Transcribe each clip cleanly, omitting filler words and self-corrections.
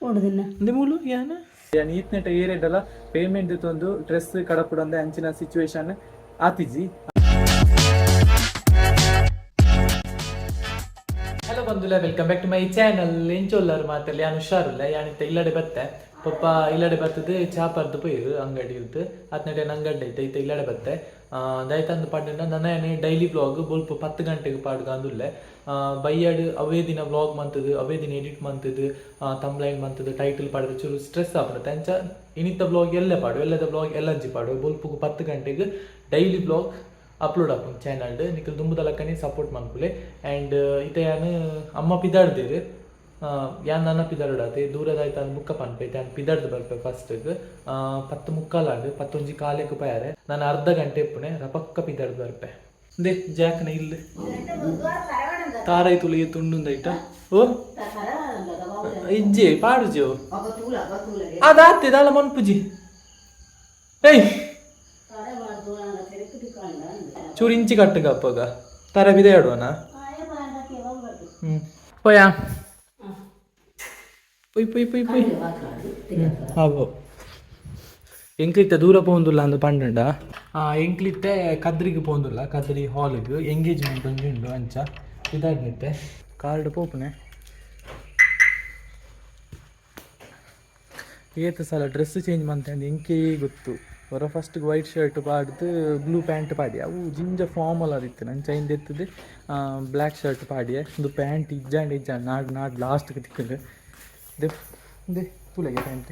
ಮೂಲು ಯಾನ ನೀತ್ನೆಟ ಏರೆಡಲ ಪೇಮೆಂಟ್ ತಂದು ಡ್ರೆಸ್ ಕಡಪುಡು ಅಂದ ಅಂಚಿನ ಸಿಚುವೇಶನ್ ಆತಿಜಿ. ಹಲೋ ಬಂಧುಲ, welcome back to my channel. ಎಂಚೊಲ್ಲರು ಮಾತಲ್ಲಿ ಯಾನು ಹುಷಾರಿಲ್ಲ, ಯಾನಿತ್ತ ಇಲ್ಲಡೆ ಬತ್ತೆ ಪಪ್ಪ ಇಲ್ಲಡೆ ಬರ್ತದೆ ಚಾಪರ್ದು ಪೈರು ಅಂಗಡಿ ಇರುತ್ತೆ ಹತ್ತನೇ ಅಂಗಡಿ ಐತೆ ಐತೆ ಇಲ್ಲಡೆ ಬತ್ತೆ ದಯತಂದು ಪಂಡ ನನ್ನ ಡೈಲಿ ವ್ಲಾಗ್ ಬೊಲ್ಪ 10 ಗಂಟೆಗೆ ಪಾಡ್ಗ ಅಂದುಲ್ಲೆ ಬೈಯಾಡು ಅವೇ ದಿನ ವ್ಲಾಗ್ ಮಂತದ್ದು ಅವೇ ದಿನ ಎಡಿಟ್ ಮಂತದ್ದು ತಮ್ಲೈನ್ ಮಂತದ್ದು ಟೈಟಲ್ ಪಾಡಿದ್ರೆ ಚೂರು ಸ್ಟ್ರೆಸ್ ಆಗ್ಬಿಡುತ್ತೆ ಅಂಚ ಇನಿತ್ತ ವ್ಲಾಗ್ ಎಲ್ಲ ಪಾಡು ಎಲ್ಲದ ವ್ಲಾಗ್ ಎಲ್ಲಂಜಿ ಪಾಡು ಬೊಲ್ಪು 10 ಗಂಟೆಗೆ ಡೈಲಿ ವ್ಲಾಗ್ ಅಪ್ಲೋಡ್ ಆಪುಂಡು ಚಾನಲ್ಡ್ ನಿಖಲ್ ದುಂಬುದಲಕ್ಕನೆ ಸಪೋರ್ಟ್ ಮನ್ಪುಲೆ. ಆ್ಯಂಡ್ ಇತ ಯಾನು ಅಮ್ಮ ಪಿದಾಡ್ದೇರು ಯಾನ್ ನನ್ನ ಪಿದಾಡಾತೆ ದೂರದಾಯ್ತು ಅಂದ್ ಬುಕ್ಕ ಪನ್ಪೈತೆ ಯಾನ್ ಪಿದಾಡ್ದು ಬರ್ಪೆ ಫಸ್ಟ್ಗೆ 10:45 11 ಕಾಲೆಗೆ ಪಯಾರೆ ನಾನು ಅರ್ಧ ಗಂಟೆ ಇಪ್ಪುನೆ ರಪಕ್ಕ ಪಿದಾಡ್ದು ಬರ್ಪೆ ದೇ ಜಾಕ್ನ ಇಲ್ಲಿ ತಾರಾಯ್ ತುಳಿಯ ತುಂಡುಂದೈಟ ಓ ಇಜ್ಜಿ ಪಾಡುಜಿ ಅದಾತ್ತೆ ದಾಳ ಮನ್ಪುಜಿ ಏಯ್ ಚೂರು ಇಂಚಿ ಕಟ್ಟಗ ಅಪ್ಪಗ ತರ ಬಿದೆ ಆಡುವನ ಪೋಯಾ ಪೊಯ್ ಪೊಯ್ ಪೊಯ್ ಪೊಯ್ ಹಾವು ಎಂಕ್ಲಿತ್ತ ದೂರ ಪೋಂದುಲ್ಲ ಅಂದು ಪಂಡ ಎಂಕ್ಲಿತ್ತೆ ಕದ್ರಿಗೆ ಪೋಂದುಲ್ಲ ಕದ್ರಿ ಹಾಲ್ಗೆ ಎಂಗೇಜ್ಮೆಂಟ್ ಒಂಜುಂಡು ಅಂಚ ಇದಾಡ್ನಿತ್ತೆ ಕಾರ್ಡ್ ಪೋಪುನೆ ಏತು ಸಲ ಡ್ರೆಸ್ ಚೇಂಜ್ ಮಂತ ಎಂಕೇ ಗೊತ್ತು ಹೊರ ಫಸ್ಟ್ಗೆ ವೈಟ್ ಶರ್ಟ್ ಪಾಡ್ದು ಬ್ಲೂ ಪ್ಯಾಂಟ್ ಪಾಡಿ ಅವು ಜಿಂಜ ಫಾರ್ಮಲ್ ಆದಿತ್ತು ನನ್ನ ಚೈನ್ ಎತ್ತದೆ ಬ್ಲ್ಯಾಕ್ ಶರ್ಟ್ ಪಾಡಿಯೆ ಒಂದು ಪ್ಯಾಂಟ್ ಇಜ್ಜಾಂಡ್ ನಾಡ್ ಲಾಸ್ಟ್ಗೆ ತಿಕ್ಕಂಡು ದೇ ತುಲೆಗೆ ಪ್ಯಾಂಟ್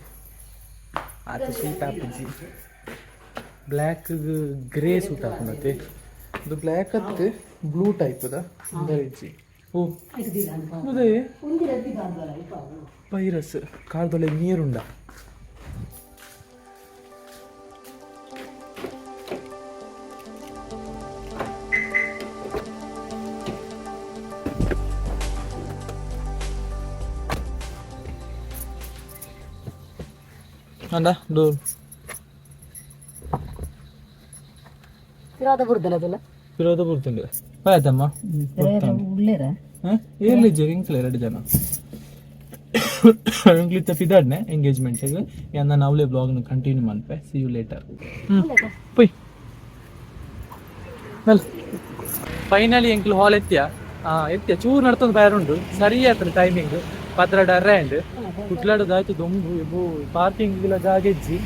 ಆತ ಸೂಟ್ ಹಾಪಿಜಿ ಬ್ಲ್ಯಾಕ್ ಗ್ರೇ ಸೂಟ್ ಹಾಕೊಂಡತ್ತೆ ಅದು ಬ್ಲ್ಯಾಕ್ ಹತ್ತು ಬ್ಲೂ ಟೈಪ್ದ ಇಜ್ಜಿ ಓ ಅದೇ ಪೈರಸ್ ಕಾಲ್ದೊಳೆ ನೀರುಂಡ ಅಂದ ಡೋರ್ ಪಿರೋದ ಬುಡ್ತುಂಡು ಆಯ್ತಮ್ಮ ಏರ್ಲಿಜ್ಜೆ ಇಂಕ್ಲೆ 2 ಜನ ಇಂಕ್ಲಿತ್ತ ಪಿದಾಡ್ನೆ ಎಂಗೇಜ್ಮೆಂಟ್ಗೆ ನಾನು ಅವಳೇ ಬ್ಲಾಗ್ನ ಕಂಟಿನ್ಯೂ ಮಾಡ್ಪೆ. See you later. ಪೊಯ್ ವೆಲ್ ಫೈನಲಿ ಎಂಕ್ಲು ಹಾಲ್ ಎತ್ತಿಯ ಚೂರು ನಡ್ತೊಂದು ಬ್ಯಾರುಂಡು ಸರಿ ಆಯ್ತದೆ ಟೈಮಿಂಗ್ ಪತ್ರ ಡ್ಯಾಂಡ್ ಕುಟ್ಲಾಡೋದಾಯ್ತು ದೊಂಬು ಇವು ಪಾರ್ಕಿಂಗ್ ಇಲ್ಲ ಜಾಗ ಇಜ್ಜಿ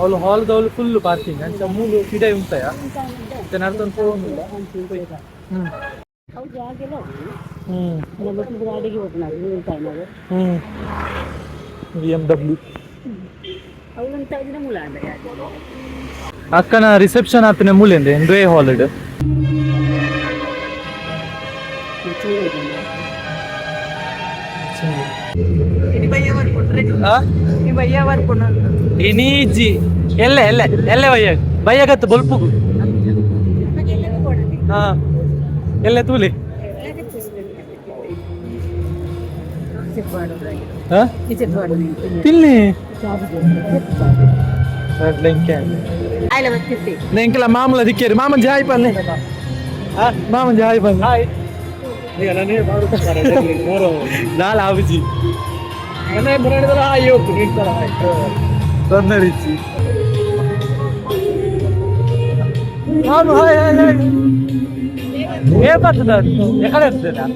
ಅವಳು ಹಾಲ್ದವಳು ಫುಲ್ ಪಾರ್ಕಿಂಗ್ ಅಂತ 3 ಕಿಡೆ ಉಂಟಾಯ ಮತ್ತೆ ನಡ್ತೊಂದು ಹೋಗಿಲ್ಲ. BMW ಅಕ್ಕನ ರಿಸೆಪ್ಷನ್ ಆತನ ಮೂಲೆಂದೆ ಎಂದೇ ಹಾಲಿಡ್ ಇನೀಜಿ ಎಲ್ಲ ಎಲ್ಲ ಎಲ್ಲ ಬಯ್ಯಗತ್ತು ಬೊಲ್ಪುಗು ಹಾ ಎಲ್ಲ ತೂಲಿ ತಿನ್ನಿ ನೆಂಕಲ ಮಾಮೂಲ ದಿಕ್ಕೇರಿ ಮಾಮನ್ ಜಾಯ್ ಪಲ್ಲೆ ಮಾಮನ್ ಜಾಯ್ ಪಲ್ಲೆ ನಾಲ್ ಆವಿಜಿ ತೊಂದರಿಚ್ಚಿ ఏ పడుతున్నారు ఎక్కడ వెళ్తున్నా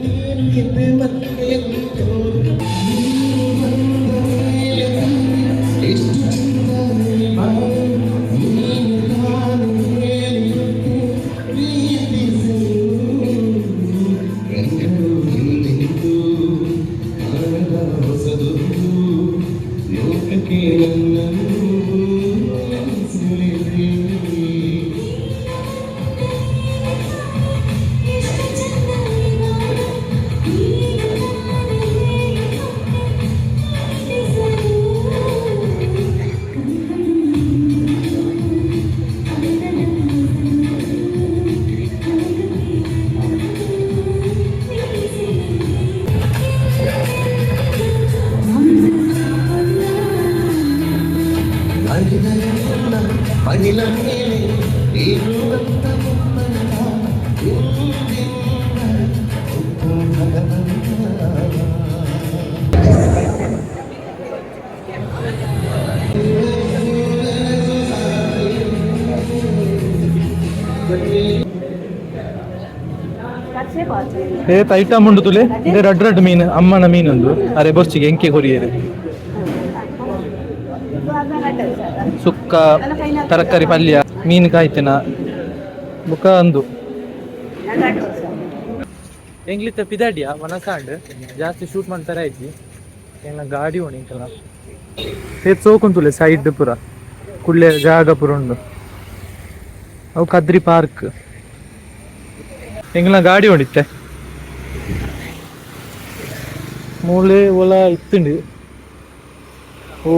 ಐಟಮ್ ಉಂಡು ತುಲೆ ಇದೆ ರಡ್ ರಡ್ ಮೀನು ಅಮ್ಮನ ಮೀನೊಂದು ಅರೆ ಬೊರ್ಚಿಗೆ ಎಂಕೆ ಕೊರಿಯರು ಸುಕ್ಕ ತರಕಾರಿ ಪಲ್ಯ ಮೀನು ಕಾಯ್ತಿನ ಬುಕ್ಕ ಅಂದು ಎಂಗ್ಲಿತ್ತ ಪಿದಾಡಿಯ ಮನಸಾಂಡ್ ಜಾಸ್ತಿ ಶೂಟ್ ಮಾಡ್ತಾರೆ ಆಯ್ತು ಎಲ್ಲ ಗಾಡಿ ಉಂಟಲ್ಲ ಸೋಕುಂತುಲೆ ಸೈಡ್ ಪುರ ಕುಳ್ಳೆ ಜಾಗ ಪುರ ಉಂಡು ಅವು ಕದ್ರಿ ಪಾರ್ಕ್ ಎಂಗ್ಲ ಗಾಡಿ ಹೊಡಿತ್ತೆ ಮೂಲೆ ಒಲ ಇತ್ತುಂಡು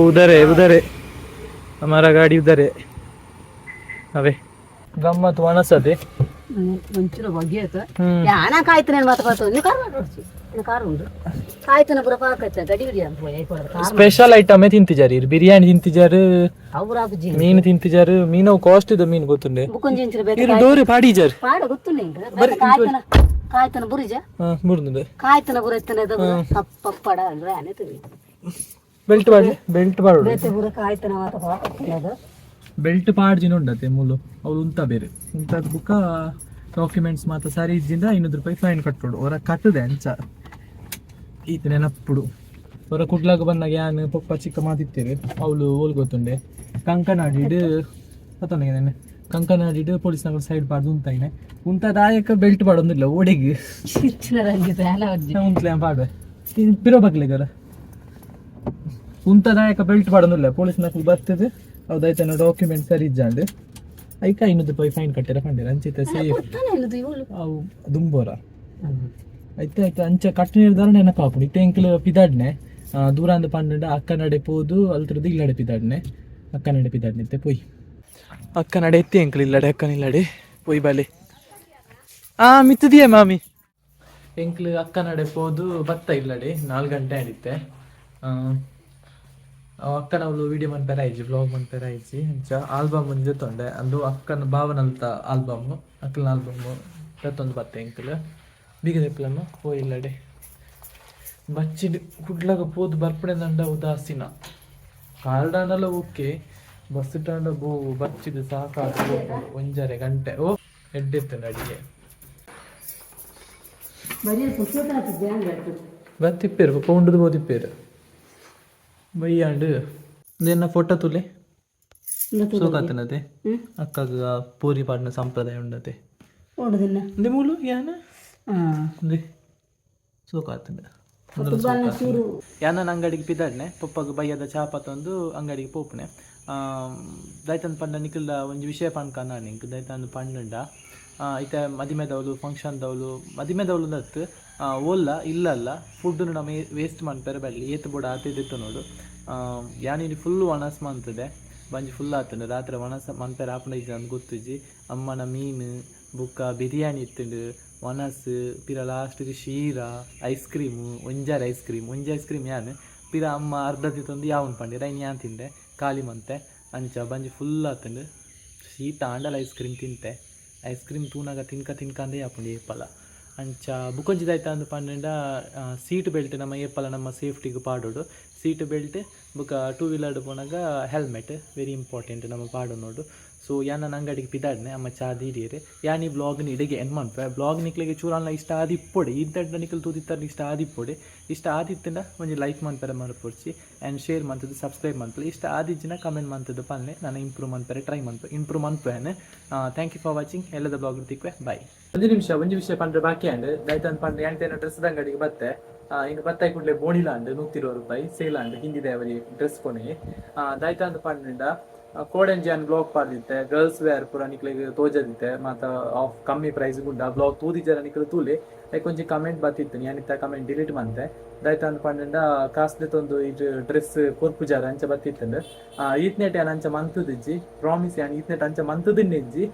ಉದರೆ ಉದರೆ ಅಮರ ಗಾಡಿ ಉದರೆ ಅವೇ ಗಮ್ಮತ್ ವನಸದೆ ಒಂಚೂರು ಬಗೆಯತ ಯಾನ ಕಾಯ್ತನೆ ಮಾತು ಪಾತು ನೀವು ಕಾರ್ ಮಾಡ್ಬಿಡ್ಸಿ ಕಾರ್ ಉಂಟು ಕಾಯ್ತನ ಪುರ ಪಾಕತ್ತ ಗಡಿ ಗಡಿ ಅಂತ ಸ್ಪೆಷಲ್ ಐಟಮೇ ತಿಂತಿಜಾರಿ ಬಿರಿಯಾನಿ ತಿಂತಿಜಾರು ಅವ್ರಾಗುಜಿ ಮೀನು ತಿಂತಿಜಾರು ಮೀನು ಕಾಸ್ಟ್ ಇದು ಮೀನು ಗೊತ್ತುಂಡೆ ಬುಕೊಂಜಿಂಚರ ಬೇಕು ಇರು ಡೋರೆ ಪಾಡಿಜಾರ್ ಪಾಡ ಗೊತ್ತುಂಡೆ ಇಂಗ ಕಾಯ್ತನ ಕಾಯ್ತನ ಬುರಿಜ ಮುರ್ದುಂಡೆ ಕಾಯ್ತನ ಬುರತ್ತನ ಅದು ಪಪ್ಪಡ ಅಂದ್ರೆ ಆನೆ ತಿವಿ ಬೆಲ್ಟ್ ಬಾಡಿ ಬೆಲ್ಟ್ ಬಾಡು ಬೇತೆ ಬುರ ಕಾಯ್ತನ ಮಾತು ಪಾಕತ್ತ ಅದು ಬೆಲ್ಟ್ ಪಾಡ್ಜಿನ ಉಂಡತೆ ಮೂಲು ಅವ್ರು ಉಂತ ಬೇರೆ ಉಂತದ ಬುಕ್ಕ ಡಾಕ್ಯುಮೆಂಟ್ಸ್ ಮಾತ್ರ ಸರಿ ಇದ್ದಿಂದ ₹500 ಫೈನ್ ಕಟ್ಟೋಡು ಹೊರ ಕಟ್ಟದೆ ಅಂಚ ಈತ ನೆನಪ್ಪುಡು ಹೊರ ಕುಡ್ಲಾಗ ಬಂದಾಗ ಯಾನು ಪಪ್ಪ ಚಿಕ್ಕ ಮಾತಿತ್ತೇವೆ ಅವಳು ಓಲ್ ಗೊತ್ತುಂಡೆ ಕಂಕನಾಡಿಡು ಗೊತ್ತೊಂದಿಗೆ ನೆನೆ ಕಂಕನಾಡಿಡು ಪೊಲೀಸ್ ನಗರ ಸೈಡ್ ಪಾಡ್ದು ಉಂತಾಯಿನೆ ಉಂತದಾಯಕ ಬೆಲ್ಟ್ ಪಾಡೊಂದಿಲ್ಲ ಓಡಿಗೆ ಉಂತ್ಲೆ ಪಾಡ್ವೆ ಪಿರೋ ಬಗ್ಲಿಗರ ಉಂತದಾಯಕ ಬೆಲ್ಟ್ ಪಾಡೊಂದಿಲ್ಲ ಪೊಲೀಸ್ ನಗರ ಬರ್ತದೆ ಹೌದಾಯ್ತ ಡಾಕ್ಯುಮೆಂಟ್ ಸರಿ ಇಜ್ಜಾಂಡು ಐಕ ₹500 ಫೈನ್ ಕಟ್ಟಿರ ಕಂಡಿರ ಅಂಚಿತ ಸೇಫ್ ಅವು ದುಂಬೋರ ಆಯ್ತು ಅಂಚ ಕಟ್ಟ ನಿರ್ಧಾರ ನೆನಪಾಪುಡು ಇತ್ತೆ ಎಂಕ್ಲು ಪಿದಾಡ್ನೆ ದೂರ ಅಂದ ಪಂಡ ಅಕ್ಕ ನಡೆ ಪೋದು ಅಲ್ತ್ರದ್ದು ಇಲ್ಲಡೆ ಪಿದಾಡ್ನೆ ಅಕ್ಕ ನಡೆ ಪಿದಾಡ್ನಿತ್ತೆ ಪೊಯ್ ಅಕ್ಕ ನಡೆ ಎತ್ತಿ ಎಂಕ್ಲು ಇಲ್ಲಡೆ ಅಕ್ಕನ ಇಲ್ಲಡೆ ಪೊಯ್ ಬಾಲೆ ಮಿತ್ತದಿಯೇ ಮಾಮಿ ಎಂಕ್ಲು ಅಕ್ಕ ನಡೆ ಪೋದು ಬತ್ತ ಇಲ್ಲಡೆ 4 ಗಂಟೆ ಆಡಿತ್ತೆ ಅಕ್ಕನ ಅವಳು ವಿಡಿಯೋ ಮನ್ಪೇರ ಆಯ್ಜಿ ವ್ಲಾಗ್ ಮನ್ಪೇರ ಆಯ್ಜಿ ಅಂಚ ಆಲ್ಬಮ್ ಜೊತ್ತೊಂಡೆ ಅಂದು ಅಕ್ಕನ ಭಾವನಲ್ತ ಆಲ್ಬಮ್ ಅಕ್ಕನ ಆಲ್ಬಮ್ ಜೊತ್ತೊಂದು ಬತ್ತೆ ಎಂಕಲ್ ಬೀಗದೆಪ್ಪಲನ್ನು ಹೋಯಿಲ್ಲಡೆ ಬಚ್ಚಿಡ್ ಕುಡ್ಲಾಗ ಪೋದು ಬರ್ಪಡೆ ದಂಡ ಉದಾಸೀನ ಕಾರ್ಡಾನೆಲ್ಲ ಓಕೆ ಬಸ್ ಸ್ಟ್ಯಾಂಡ್ ಬಚ್ಚಿದು ಸಾಕಾಗ 1.5 ಗಂಟೆ ಓ ಎಡ್ಡೆತ್ತು ಅಡಿಗೆ ಬತ್ತಿಪ್ಪೇರು ಪೌಂಡದು ಬೋದಿಪ್ಪೇರು ಬೈಯಾಂಡು ಇದನ್ನ ಫೋಟೋ ತುಲೆ ಸೋಕಾತನದೆ ಅಕ್ಕಗ ಪೂರಿ ಪಾಡ್ನ ಸಂಪ್ರದಾಯ ಉಂಡತೆ ಇಂದೆ ಮೂಲು ಯಾನ ಇಂದೆ ಸೋಕಾತನ ಯಾನ ಅಂಗಡಿಗೆ ಪಿದಾಡ್ನೆ ಪಪ್ಪಗ ಬಯ್ಯದ ಚಾಪ ತಂದು ಅಂಗಡಿಗೆ ಪೋಪನೆ ದೈತನ್ ಪಂಡ ನಿಖಿಲ್ದ ಒಂಜಿ ವಿಷಯ ಪನ್ಕನ ನಿಂಕ್ ದೈತನ್ ಪಂಡ ಇತ ಮದಿಮೆದವಳು ಫಂಕ್ಷನ್ದವಳು ಮದಿಮೆದವಳು ದತ್ತು ಓಲ್ಲ ಇಲ್ಲಲ್ಲ ಫುಡ್ಡು ನಮ್ಮ ವೇಸ್ಟ್ ಮಾಡ್ತಾರೆ ಬರಲಿ ಏತು ಬೋಡ ಆತಿದ್ದಿತ್ತು ನೋಡು ಯಾನಿಲ್ಲಿ ಫುಲ್ಲು ಒಣಸ್ ಮಾಡ್ತದೆ ಬಂಜಿ ಫುಲ್ ಆತಂಡು ರಾತ್ರಿ ಒಣಸ ಮನ್ಪೇರ ಆಪಣ ಇದ್ದ ಅಂತ ಗೊತ್ತಿಜ್ಜಿ ಅಮ್ಮನ ಮೀನು ಬುಕ್ಕ ಬಿರಿಯಾನಿ ಇತ್ತುಂಡು ಒಣಸ್ ಪಿರ ಲಾಸ್ಟ್ಗೆ ಶೀರ ಐಸ್ ಕ್ರೀಮು ಒಂಜಿ ಐಸ್ ಕ್ರೀಮ್ ಯಾನು ಪಿರ ಅಮ್ಮ ಅರ್ಧತಿ ತಂದು ಯಾವನ್ ಪಂಡಿರ ಇನ್ನು ಯಾನ್ ತಿಂದೆ ಖಾಲಿ ಮಂತೆ ಅಂಚ ಬಂಜಿ ಫುಲ್ ಆತಂಡು ಶೀತ ಆಂಡಲ ಐಸ್ ಕ್ರೀಮ್ ತಿಂತೆ ಐಸ್ ಕ್ರೀಮ್ ತೂನಾಗ ತಿನ್ಕ ಅಂದೇ ಯಾಪುಂಡು ಏಪಲ ಅಂಚ ಬುಕೊಂಜಿದಾಯ್ತ ಅಂದು ಪಂಡ ಸೀಟ್ ಬೆಲ್ಟ್ ನಮ್ಮ ಏಪಲ ನಮ್ಮ ಸೇಫ್ಟಿಗೆ ಪಾಡೋಡು ಸೀಟ್ ಬೆಲ್ಟ್ ಬುಕ್ಕ 2 ವೀಲರ್ ಪೋನಾಗ ಹೆಲ್ಮೆಟ್ ವೆರಿ ಇಂಪಾರ್ಟೆಂಟ್ ನಮ್ಮ ಪಾಡು ನೋಡು ಸೊ ಯಾನ ಅಂಗಡಿಗೆ ಪಿದಾಡ್ನೆ ಅಮ್ಮ ಚಾ ದೀಡಿಯರೆ ಯಾನಿ ಬ್ಲಾಗ್ನ ಇಡೆಗೆ ಏನು ಮಾಡ್ಪೆ ಬ್ಲಾಗ್ ನಿಕ್ಲಿಗೆ ಚೂರಲ್ಲ ಇಷ್ಟ ಆದಿಪ್ಪೊಡೆ ಇದ್ದ ನಿಕ್ಲು ತೂದಿತ್ತಾರೆ ಇಷ್ಟ ಆದಿಪ್ಪೊಡೆ ಇಷ್ಟ ಆದಿತ್ತಿಂದ ಒಂಜಿ ಲೈಕ್ ಮಾಡ್ತಾರೆ ಮರಪೊಡ್ಸಿ ಆ್ಯಂಡ್ ಶೇರ್ ಮಾಡ್ತದೆ ಸಬ್ಸ್ಕ್ರೈಬ್ ಮಾಡ್ತಾರೆ ಇಷ್ಟ ಆದಿಜ್ಜಿನ ಕಮೆಂಟ್ ಮಾಡ್ತದೆ ಪಲ್ಲೆ ನಾನು ಇಂಪ್ರೂವ್ ಮಾಡ್ತಾರೆ ಟ್ರೈ ಇಂಪ್ರೂವ್ ಮಾಡ್ಪೇನೆ ಥ್ಯಾಂಕ್ ಯು ಫಾರ್ ವಾಚಿಂಗ್ ಎಲ್ಲದ ಬ್ಲಾಗ್ ತಿಕ್ವೆ ಬಾಯ್ ಒಂಜಿ ವಿಷಯ ಪಂಡ್ರೆ ಬಾಕಿ ಅಂಡ್ ದೈತನ್ ಪಂಡ್ರೆ ಎಂಟೇನೋ ಡ್ರೆಸ್ ಅಂಗಡಿಗೆ ಬತ್ತೆ ಇನ್ನು ಬತ್ತಾಯಿ ಕೂಡಲೇ ಬೋಣಿಲಾಂಡ್ ₹120 ಸೇಲಾಂಡ್ ಹಿಂದಿದೆ ಅವರಿಗೆ ಡ್ರೆಸ್ ಕೊನೆ ದಾಯ್ತ ಅಂತ ಪಂಡ ಕೋಡೆಂಜಿ ಅನ್ ಬ್ಲಾಗ್ ಪಾರ್ದಿತ್ತೆ ಗರ್ಲ್ಸ್ ವೇರ್ ಪೂರ ನಿಕ್ಲಿಗೆ ತೋಜದಿತ್ತೆ ಮತ್ತು ಆಫ್ ಕಮ್ಮಿ ಪ್ರೈಸ್ ಗುಂಡ ಬ್ಲಾಗ್ ತೂದಿಜರ ನಿಕ್ಲು ತೂಲೆ ಲೈಕ್ ಒಂಜಿ ಕಮೆಂಟ್ ಬತ್ತಿತ್ತು ಯಾನಿತ್ತ ಕಮೆಂಟ್ ಡಿಲೀಟ್ ಮಂತೆ ದಾಯ್ತ ಅಂತ ಪಂಡ ಕಾಸ್ದೆತ್ತೊಂದು ಇದು ಡ್ರೆಸ್ ಕೊರ್ಪುಜಾರ ಅಂಚ ಬತ್ತಿತ್ತಂಡು ಈತ್ನೆಟ್ ಯಾನ್ ಅಂಚ ಮಂತದಿಜ್ಜಿ ಪ್ರಾಮಿಸ್ ಯಾನ್ ಈತ್ನೆಟ್ ಅಂಚ ಮಂತದಿನ್ನೆಜ್ಜಿ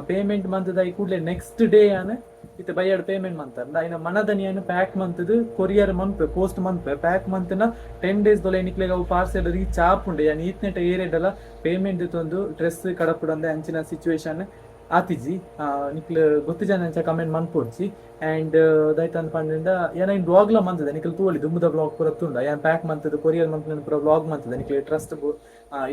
ಪೇಮೆಂಟ್ ಮಂತದ ಈ ಕೂಡಲೇ ನೆಕ್ಸ್ಟ್ ಡೇ ಯಾನ್ ಇತ್ತೆ ಬೈಯಾಡ್ ಪೇಮೆಂಟ್ ಮಂತಾರ ಐನ ಮನದನಿ ಏನು ಪ್ಯಾಕ್ ಮಂತದು ಕೊರಿಯರ್ ಮಂತ್ ಪೋಸ್ಟ್ ಮಂತ್ ಪ್ಯಾಕ್ ಮಂತ್ನ 10 days ದೊಲೆ ನಿಕ್ಲೆಗೆ ಅವು ಪಾರ್ಸೆಲ್ ರೀಚ್ ಆಪುಂಡೆ ಯಾನ್ ಈತ್ನೆಟ ಏರಿಯಾಡಲ್ಲ ಪೇಮೆಂಟ್ ತಂದು ಡ್ರೆಸ್ ಕಡಪುಡಂದೆ ಅಂಚಿನ ಸಿಚುವೇಶನ್ ಆತಿಜಿ ನಿಕ್ಲು ಗೊತ್ತು ಜನ ಅಂಚ ಕಮೆಂಟ್ ಮನ್ಪೊಡ್ಜಿ ಆ್ಯಂಡ್ ದಾಯ್ತ ಅನ್ಪಂಡ ಏನ ಇನ್ ಬ್ಲಾಗ್ಲ ಮಂತದ ನಿಕ್ಲು ತೂವಳಿ ದುಮ್ಮದ ಬ್ಲಾಗ್ ಪೂರ ತುಂಡ ಯಾನ್ ಪ್ಯಾಕ್ ಮಂತದ ಕೊರಿಯರ್ ಮಂತ್ ಪೂರ ಬ್ಲಾಗ್ ಮಂತದ ನಿಕ್ಲು ಟ್ರಸ್ಟ್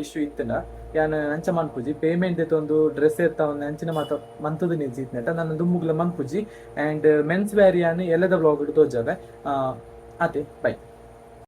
ಇಶ್ಯೂ ಇತ್ತಂಡ ಯಾನ್ ಅಂಚ ಮನ್ಪುಜಿ ಪೇಮೆಂಟ್ ಒಂದು ಡ್ರೆಸ್ ಇರ್ತಾ ಒಂದು ಅಂಚಿನ ಮಾತ ಮಂತದ ನಿಲ್ಸಿತ್ನೆಟ ನನ್ನ ದುಮ್ಮುಗ್ಲ ಮನ್ಪುಜಿ ಆ್ಯಂಡ್ ಮೆನ್ಸ್ ವ್ಯಾರಿ ಯಾನ್ ಎಲ್ಲದ ಬ್ಲಾಗ್ ತೋಜಾವೆ ಅದೇ ಬೈ.